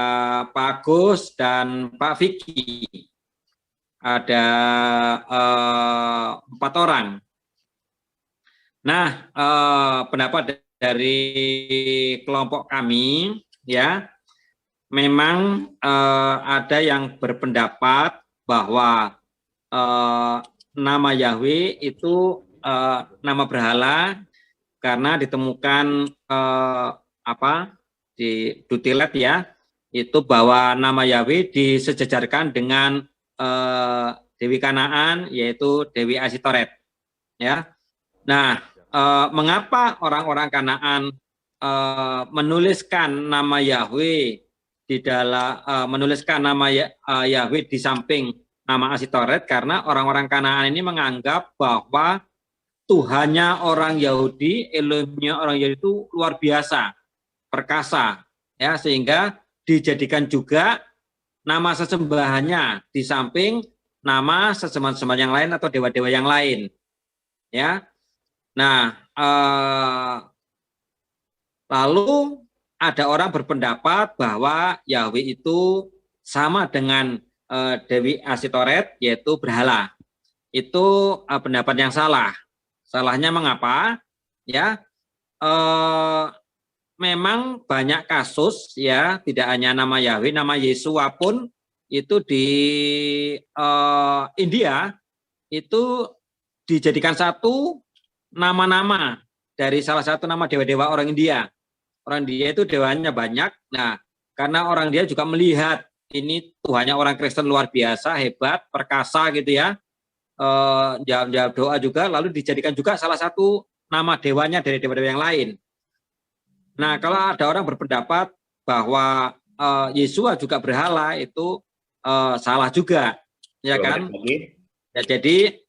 Pak Agus dan Pak Vicky. Ada 4 orang. Nah, pendapat dari kelompok kami ya, memang ada yang berpendapat bahwa nama Yahweh itu nama berhala karena ditemukan di Dutilet ya, itu bahwa nama Yahweh disejajarkan dengan Dewi Kanaan, yaitu Dewi Asitoret ya. Nah, mengapa orang-orang Kanaan menuliskan nama Yahweh di dalam menuliskan nama Yahweh di samping nama Asitoret? Karena orang-orang Kanaan ini menganggap bahwa Tuhannya orang Yahudi, Elohimnya orang Yahudi itu luar biasa, perkasa, ya, sehingga dijadikan juga nama sesembahannya di samping nama sesembahan yang lain atau dewa-dewa yang lain, ya. Nah, lalu ada orang berpendapat bahwa Yahweh itu sama dengan Dewi Asitoret, yaitu berhala. Itu pendapat yang salah. Salahnya mengapa? Ya, memang banyak kasus ya, tidak hanya nama Yahweh, nama Yesua pun itu di India itu dijadikan satu nama-nama dari salah satu nama dewa-dewa orang India. Orang India itu dewanya banyak. Nah, karena orang India juga melihat ini Tuhannya orang Kristen luar biasa, hebat, perkasa gitu ya. Jawab doa juga, lalu dijadikan juga salah satu nama dewanya dari dewa-dewa yang lain. Nah, kalau ada orang berpendapat bahwa Yesua juga berhala, itu salah juga, ya kan? Ya, jadi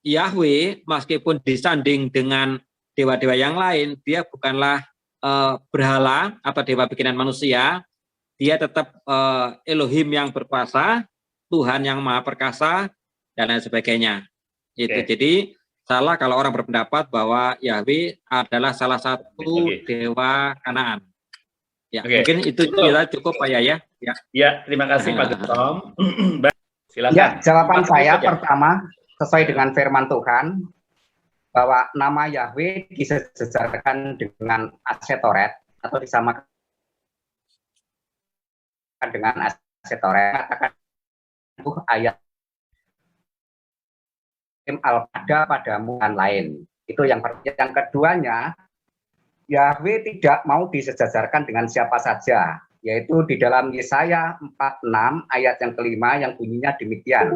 Yahweh meskipun disanding dengan dewa-dewa yang lain, dia bukanlah berhala atau dewa bikinan manusia. Dia tetap Elohim yang berkuasa, Tuhan yang maha perkasa, dan lain sebagainya. Itu. Jadi salah kalau orang berpendapat bahwa Yahweh adalah salah satu dewa Kanaan. Ya, Oke. mungkin itu kita cukup Pak ya. Ya, terima kasih Pak Gesom. Silakan. Ya, jawaban Pak, saya saja. pertama sesuai Ya. dengan firman Tuhan bahwa nama Yahweh disejarkan dengan Asetoret atau disamakan dengan Asetoret. Katakan ayat al-pada padamu dan lain. Itu yang keduanya, Yahweh tidak mau disejajarkan dengan siapa saja, yaitu di dalam Yesaya 46 ayat yang kelima yang bunyinya demikian.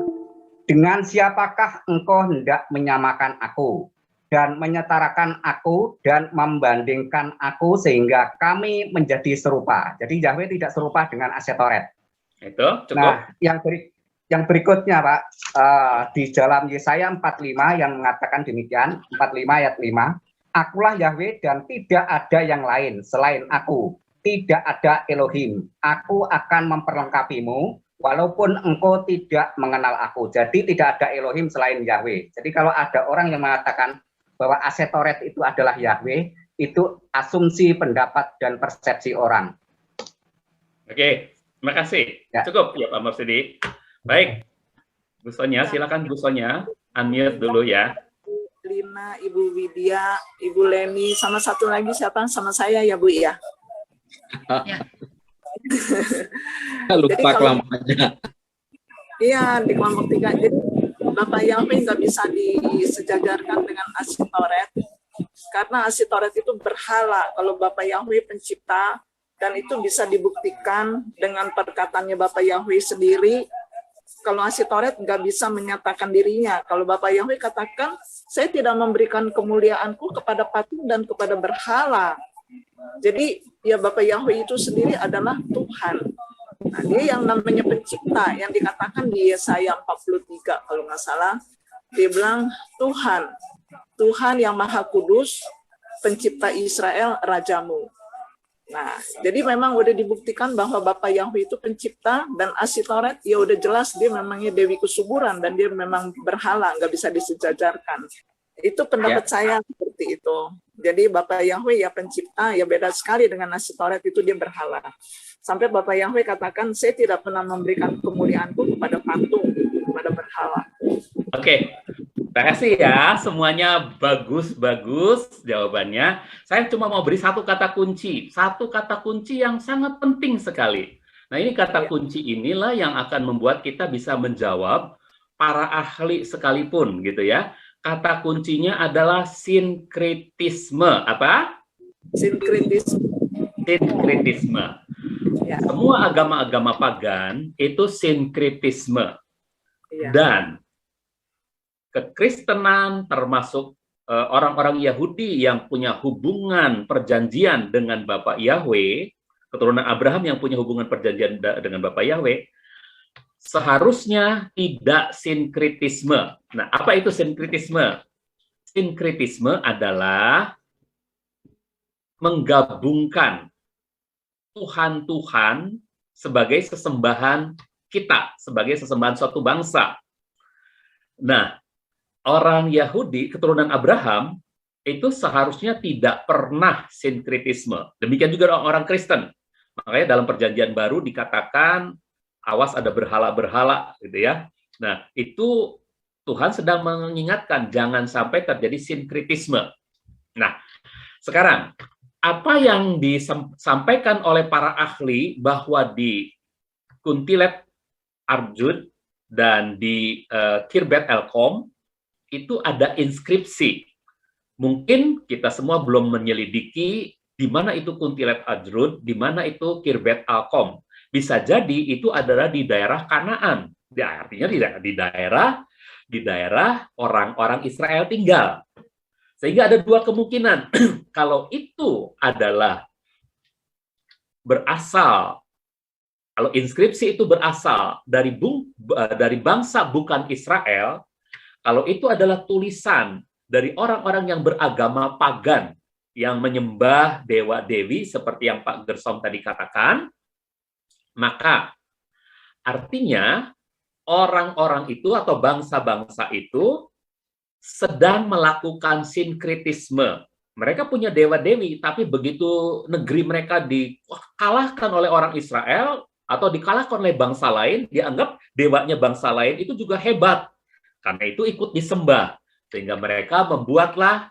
Dengan siapakah engkau hendak menyamakan aku dan menyetarakan aku dan membandingkan aku sehingga kami menjadi serupa. Jadi Yahweh tidak serupa dengan Asetoret. Itu cukup. Nah, yang berikutnya Pak, di dalam Yesaya 45 yang mengatakan demikian, 45 ayat 5, akulah Yahweh dan tidak ada yang lain selain aku, tidak ada Elohim, aku akan memperlengkapimu walaupun engkau tidak mengenal aku. Jadi tidak ada Elohim selain Yahweh. Jadi kalau ada orang yang mengatakan bahwa Asetoret itu adalah Yahweh, itu asumsi, pendapat, dan persepsi orang. Oke, terima kasih. Ya. Cukup ya Pak Marsudi. Baik, Bu Sonia, silakan Bu Sonia, unmute dulu ya. Lina, Ibu Widya, Ibu Leni, sama satu lagi siapa? Sama saya ya Bu ya. Lupa Jadi kalau- kelompoknya. Iya, di kelompok 3. Jadi Bapak Yahweh nggak bisa disejajarkan dengan Asitoret, karena Asitoret itu berhala. Kalau Bapak Yahweh pencipta, dan itu bisa dibuktikan dengan perkataannya Bapak Yahweh sendiri. Kalau Asitoret nggak bisa menyatakan dirinya. Kalau Bapak Yahweh katakan, saya tidak memberikan kemuliaanku kepada patung dan kepada berhala. Jadi ya Bapak Yahweh itu sendiri adalah Tuhan. Nah, dia yang namanya pencipta, yang dikatakan di Yesaya 43 kalau nggak salah, dia bilang Tuhan yang Maha Kudus, pencipta Israel, rajamu. Nah, jadi memang udah dibuktikan bahwa Bapak Yahweh itu pencipta, dan Asitoret ya udah jelas dia memangnya Dewi Kesuburan dan dia memang berhala, nggak bisa disejajarkan. Itu pendapat saya seperti itu. Jadi Bapak Yahweh ya pencipta, ya beda sekali dengan Asitoret, itu dia berhala. Sampai Bapak Yahweh katakan, saya tidak pernah memberikan kemuliaanku kepada patung, kepada berhala. Oke, terima kasih ya. Semuanya bagus-bagus jawabannya. Saya cuma mau beri satu kata kunci yang sangat penting sekali. Nah, ini kata kunci inilah yang akan membuat kita bisa menjawab para ahli sekalipun, gitu ya. Kata kuncinya adalah sinkretisme. Apa? Sinkretisme. Sinkretisme. Ya. Semua agama-agama pagan itu sinkretisme. Ya. Dan kekristenan termasuk orang-orang Yahudi yang punya hubungan perjanjian dengan Bapak Yahweh, keturunan Abraham yang punya hubungan perjanjian dengan Bapak Yahweh, seharusnya tidak sinkretisme. Nah, apa itu sinkretisme? Sinkretisme adalah menggabungkan Tuhan-Tuhan sebagai sesembahan kita, sebagai sesembahan suatu bangsa. Nah, orang Yahudi, keturunan Abraham, itu seharusnya tidak pernah sinkretisme. Demikian juga orang Kristen. Makanya dalam perjanjian baru dikatakan, awas ada berhala-berhala, gitu ya. Nah, itu Tuhan sedang mengingatkan, jangan sampai terjadi sinkretisme. Nah, sekarang, apa yang disampaikan oleh para ahli bahwa di Kuntilet Arjun dan di Khirbet Elkom itu ada inskripsi. Mungkin kita semua belum menyelidiki di mana itu Kuntilet Arjun, di mana itu Khirbet Elkom. Bisa jadi itu adalah di daerah Kanaan. Ya, artinya di daerah orang-orang Israel tinggal. Sehingga ada dua kemungkinan. Kalau itu adalah berasal, kalau inskripsi itu berasal dari bangsa bukan Israel, kalau itu adalah tulisan dari orang-orang yang beragama pagan, yang menyembah dewa-dewi seperti yang Pak Gersom tadi katakan, maka artinya orang-orang itu atau bangsa-bangsa itu sedang melakukan sinkretisme. Mereka punya dewa-dewi, tapi begitu negeri mereka dikalahkan oleh orang Israel atau dikalahkan oleh bangsa lain, dianggap dewanya bangsa lain itu juga hebat. Karena itu ikut disembah. Sehingga mereka membuatlah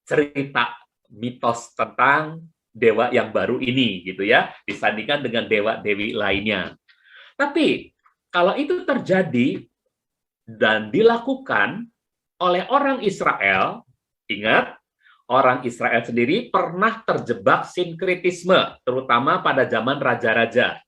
cerita mitos tentang dewa yang baru ini, gitu ya, disandingkan dengan dewa-dewi lainnya. Tapi kalau itu terjadi dan dilakukan oleh orang Israel, ingat, orang Israel sendiri pernah terjebak sinkritisme, terutama pada zaman raja-raja.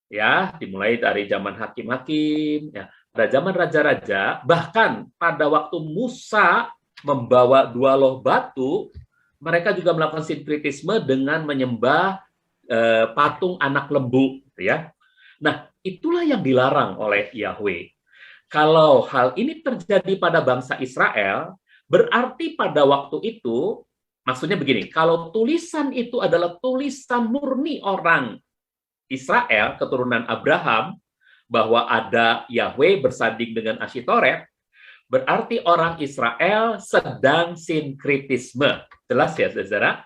Ya, dimulai dari zaman hakim-hakim, ya, pada zaman raja-raja, bahkan pada waktu Musa membawa 2 loh batu, mereka juga melakukan sinkritisme dengan menyembah patung anak lembu, ya. Nah, itulah yang dilarang oleh Yahweh. Kalau hal ini terjadi pada bangsa Israel, berarti pada waktu itu, maksudnya begini, kalau tulisan itu adalah tulisan murni orang Israel, keturunan Abraham, bahwa ada Yahweh bersanding dengan Ashitoret, berarti orang Israel sedang sinkritisme. Jelas ya, saudara?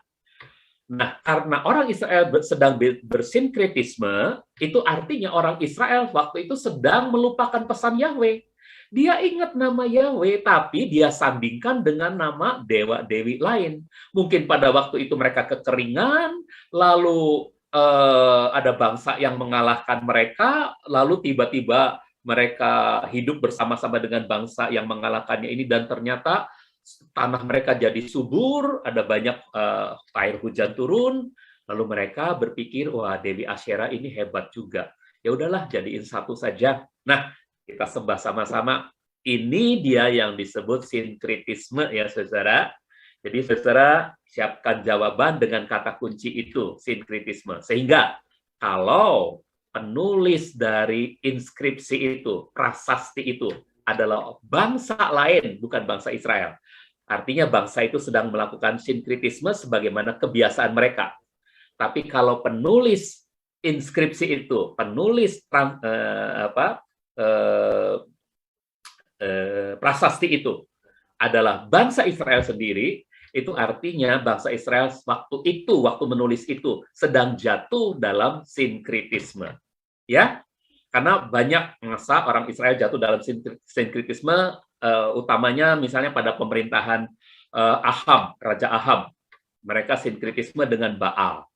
Nah, karena orang Israel sedang bersinkritisme, itu artinya orang Israel waktu itu sedang melupakan pesan Yahweh. Dia ingat nama Yahweh, tapi dia sandingkan dengan nama dewa-dewi lain. Mungkin pada waktu itu mereka kekeringan, lalu ada bangsa yang mengalahkan mereka, lalu tiba-tiba mereka hidup bersama-sama dengan bangsa yang mengalahkannya ini, dan ternyata tanah mereka jadi subur, ada banyak air hujan turun, lalu mereka berpikir, wah, Dewi Asyera ini hebat juga. Ya udahlah, jadiin satu saja. Nah, kita sembah sama-sama. Ini dia yang disebut sinkritisme ya, saudara. Jadi, saudara, siapkan jawaban dengan kata kunci itu, sinkritisme. Sehingga, kalau penulis dari inskripsi itu, prasasti itu, adalah bangsa lain, bukan bangsa Israel. Artinya bangsa itu sedang melakukan sinkritisme sebagaimana kebiasaan mereka. Tapi kalau penulis inskripsi itu, penulis prasasti itu adalah bangsa Israel sendiri, itu artinya bangsa Israel waktu menulis itu sedang jatuh dalam sinkritisme. Ya, karena banyak masa orang Israel jatuh dalam sinkritisme, utamanya misalnya pada pemerintahan Ahab, Raja Ahab. Mereka sinkritisme dengan Baal.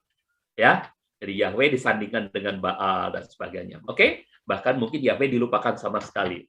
Ya, jadi Yahweh disandingkan dengan Baal dan sebagainya. Oke, bahkan mungkin Yahweh dilupakan sama sekali.